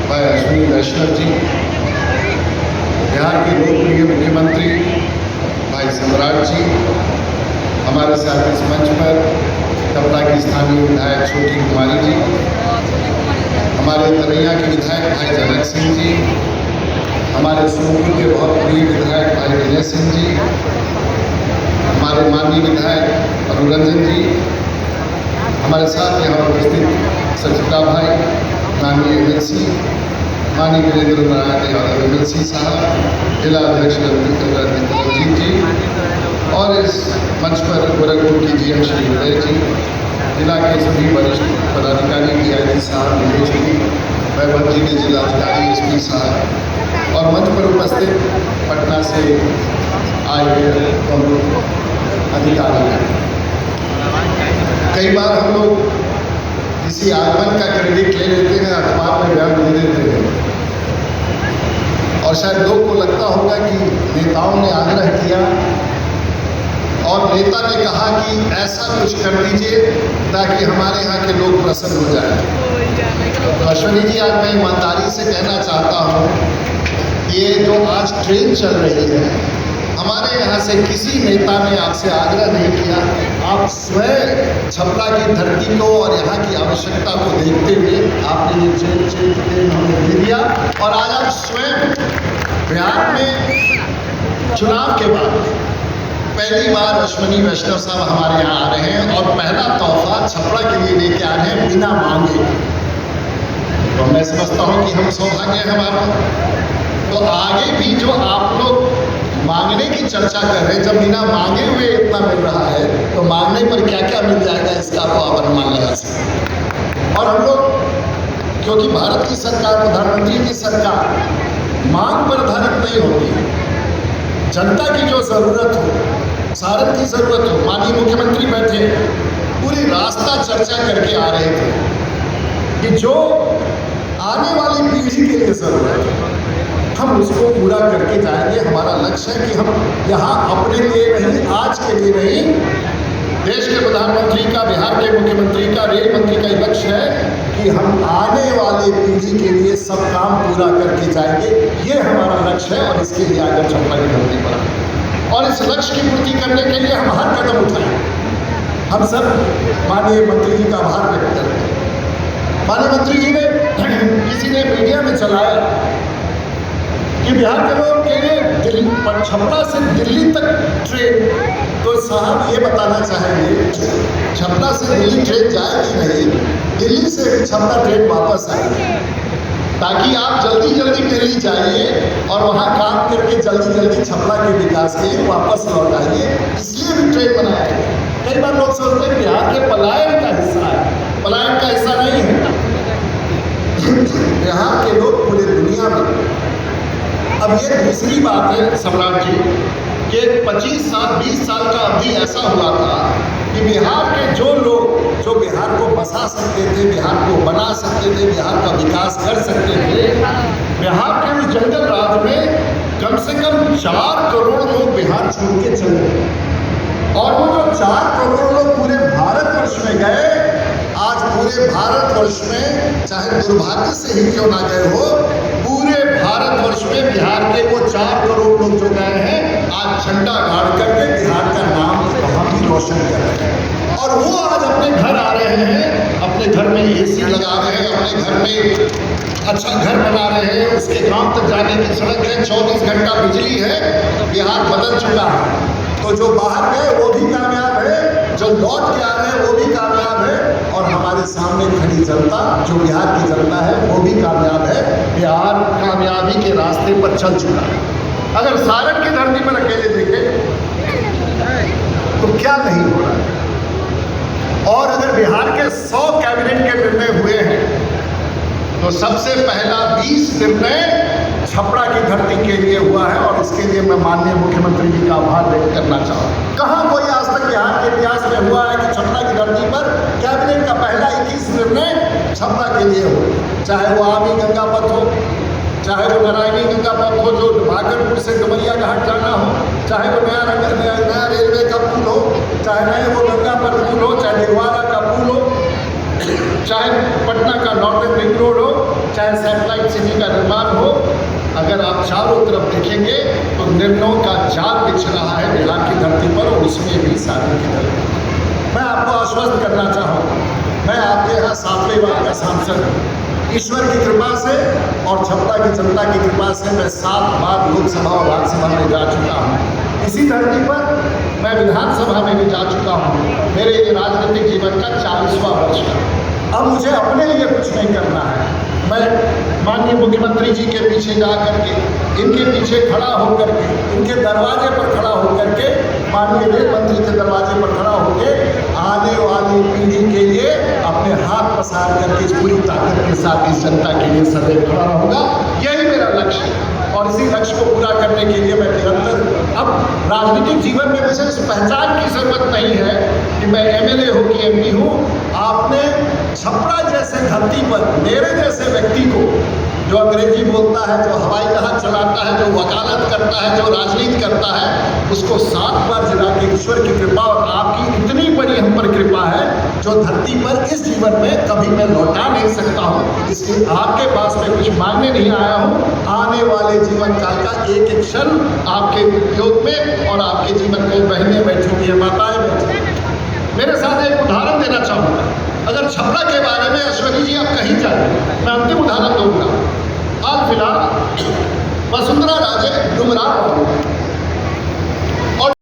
भाई अश्विनी वैष्णव जी, बिहार के लोकप्रिय मुख्यमंत्री भाई सम्राट जी, हमारे साथ इस मंच पर टपला की स्थानीय विधायक छोटी कुमारी जी, हमारे तरैया के विधायक भाई जनक सिंह जी, हमारे सोनपुर के बहुत प्रिय विधायक भाई विजय सिंह जी, हमारे माननीय विधायक अनुरंजन जी, हमारे साथ यहाँ उपस्थित सचिता भाई, माननीय एमएलसी माननीय वीरेंद्र नारायण यादव एमएलसी साहब, जिला अध्यक्ष रंजीत जी, और इस मंच पर गोरखपुर की जीएम श्री हृदय जी, जिला के सभी वरिष्ठ पदाधिकारी डीआईजी साहब, निलेश जी, वैभव जी के जिलाधिकारी एसपी साहब, और मंच पर उपस्थित पटना से आए हुए अधिकारी हैं। कई बार हम लोग किसी आगमन का क्रेडिट ले लेते हैं, अखबार में बयान दे देते हैं, और शायद लोग को लगता होगा कि नेताओं ने आग्रह किया और नेता ने कहा कि ऐसा कुछ कर दीजिए ताकि हमारे यहाँ के लोग प्रसन्न हो जाएं। तो अश्विनी जी, आज मैं ईमानदारी से कहना चाहता हूँ, ये जो आज ट्रेन चल रही है, हमारे यहाँ से किसी नेता ने आपसे आग्रह नहीं किया। आप स्वयं छपरा की धरती को और यहाँ की आवश्यकता को देखते हुए आपने ये ट्रेन हमें दे दिया, और आज आप स्वयं बिहार में चुनाव के बाद पहली बार अश्विनी वैष्णव साहब हमारे यहाँ आ रहे हैं, और पहला तोहफा छपरा के लिए लेके आ रहे हैं बिना मांगे। तो मैं समझता हूँ कि हम सौभाग्य हैं हमारा। तो आगे भी जो आप लोग मांगने की चर्चा कर रहे हैं, जब बिना मांगे हुए इतना मिल रहा है, तो मांगने पर क्या क्या मिल जाएगा इसका तो आप अनुमान लगा सकते। और हम लोग, क्योंकि भारत की सरकार, प्रधानमंत्री की सरकार मांग पर आधारित नहीं होती, जनता की जो ज़रूरत हो, सारन की ज़रूरत हो, माननीय मुख्यमंत्री बैठे पूरी रास्ता चर्चा करके आ रहे थे कि जो आने वाली पीढ़ी के लिए ज़रूरत है हम उसको पूरा करके जाएंगे। हमारा लक्ष्य है कि हम यहाँ अपने लिए नहीं, आज के लिए नहीं, देश के प्रधानमंत्री का, बिहार के मुख्यमंत्री का, रेल मंत्री का लक्ष्य है कि हम आने वाले पीढ़ी के लिए सब काम पूरा करके जाएंगे। ये हमारा लक्ष्य है, और इसके लिए आगे छपरा की धरती पर, और इस लक्ष्य की पूर्ति करने के लिए हम हर कदम उठाएं। हम सब माननीय मंत्री जी का आभार व्यक्त करते हैं। माननीय मंत्री जी ने, किसी ने मीडिया में चलाया कि बिहार के लोगों के लिए छपरा से दिल्ली तक ट्रेन, तो साहब ये बताना चाहेंगे, छपरा से दिल्ली ट्रेन जाएगी नहीं, दिल्ली से छपरा ट्रेन वापस आएगी, ताकि आप जल्दी जल्दी दिल्ली जाइए और वहाँ काम करके जल्दी जल्दी छपरा के विकास के लिए वापस लौट आइए। इसलिए भी ट्रेन बनाया है। कई बार लोग सोचते हैं बिहार के पलायन का हिस्सा है, पलायन का हिस्सा नहीं है। बिहार के लोग पूरे दुनिया में, अब ये दूसरी बात है सम्राट जी, कि 25 साल 20 साल का अवधि ऐसा हुआ था कि बिहार के जो लोग जो बिहार को बसा सकते थे, बिहार को बना सकते थे, बिहार का विकास कर सकते थे, बिहार के उस जंगल राज में कम से कम 4 करोड़ लोग बिहार छोड़ के चले गए, और वो जो 4 करोड़ लोग पूरे भारतवर्ष में गए, आज पूरे भारतवर्ष में, चाहे दुर्भाग्य से ही क्यों ना गए हो, पूरे भारतवर्ष में बिहार के वो 4 करोड़ लोग जो गए हैं, आज झंडा गाड़ करके बिहार का नाम वहाँ भी रोशन कर रहे हैं। और वो आज अपने घर आ रहे हैं, अपने घर में एसी लगा रहे हैं, अपने घर में अच्छा घर बना रहे हैं, उसके गांव तक जाने की सड़क है, 24 घंटा बिजली है, बिहार बदल चुका है। तो जो बाहर गए वो भी कामयाब है, जो लौट के आ रहे हैं वो भी कामयाब है, और हमारे सामने खड़ी जनता जो बिहार की जनता है वो भी कामयाब है। बिहार कामयाबी के रास्ते पर चल चुका है। अगर सारण की धरती पर अकेले देखें तो क्या नहीं हो रहा है, और अगर बिहार के 100 कैबिनेट के निर्णय हुए हैं, तो सबसे पहला 20 निर्णय छपरा की धरती के लिए हुआ है, और इसके लिए मैं माननीय मुख्यमंत्री जी का आभार व्यक्त करना चाहूँ। कहाँ कोई आज तक बिहार के इतिहास में हुआ है कि छपरा की धरती पर कैबिनेट का पहला 21 निर्णय छपरा के लिए हो, चाहे वो आमी गंगा पथ हो, चाहे वो नारायणी गंगा पथ हो जो भागलपुर से डुमरिया घाट जाना हो, चाहे वो नया रेलवे का पुल हो, चाहे नए वो गंगा पर पुल हो, चाहे दिलवारा का पुल हो, चाहे पटना का नॉर्दर्न रिंग रोड हो, चाहे सैटेलाइट सिटी का निर्माण हो, अगर आप चारों तरफ देखेंगे तो निर्णयों का जाल बिछ रहा है बिहार की धरती पर, और उसमें भी शादी की धरती। मैं आपको आश्वस्त करना चाहूँगा, मैं आपके यहाँ 7वें बार का सांसद हूँ। ईश्वर की कृपा से और छपरा की जनता की कृपा से मैं 7 बार लोकसभा और राज्यसभा में जा चुका हूँ। इसी धरती पर मैं विधानसभा में भी जा चुका हूँ। मेरे ये राजनीतिक जीवन का 40वां वर्ष है। अब मुझे अपने लिए कुछ नहीं करना है। मैं माननीय मुख्यमंत्री जी के पीछे जा करके, इनके पीछे खड़ा होकर के, इनके दरवाजे पर खड़ा होकर के, माननीय रेल मंत्री के दरवाजे पर खड़ा होकर आने वाली पीढ़ी के लिए अपने हाथ पसार करके इस पूरी ताकत के साथ इस जनता के लिए सदैव खड़ा रहूँगा। यही मेरा लक्ष्य है, और इसी लक्ष्य को पूरा करने के लिए मैं निरंतर, अब राजनीतिक जीवन में मुझे इस पहचान की जरूरत नहीं है कि मैं MLA हूँ कि MP हूँ। आपने छपरा जैसे धरती पर मेरे जैसे व्यक्ति को, जो अंग्रेजी बोलता है, जो हवाई जहाज चलाता है, जो वकालत करता है, जो राजनीति करता है, उसको 7 बार जिला के ईश्वर की कृपा और आपकी इतनी बड़ी हम पर कृपा है जो धरती पर इस जीवन में कभी मैं लौटा नहीं सकता हूँ। इसलिए आपके पास मैं कुछ मांगने नहीं आया हूँ। आने वाले जीवन काल का एक एक क्षण आपके उपयोग में और आपके जीवन में बहनें बैठी हुई हैं, माताएं बैठी हैं। मेरे साथ एक उदाहरण देना चाहूँगा। अगर छपरा के बारे में अश्वनी जी आप कहीं जाए, मैं अंतिम उदाहरण दूंगा। हाल फिलहाल वसुंधरा राजे डुमराव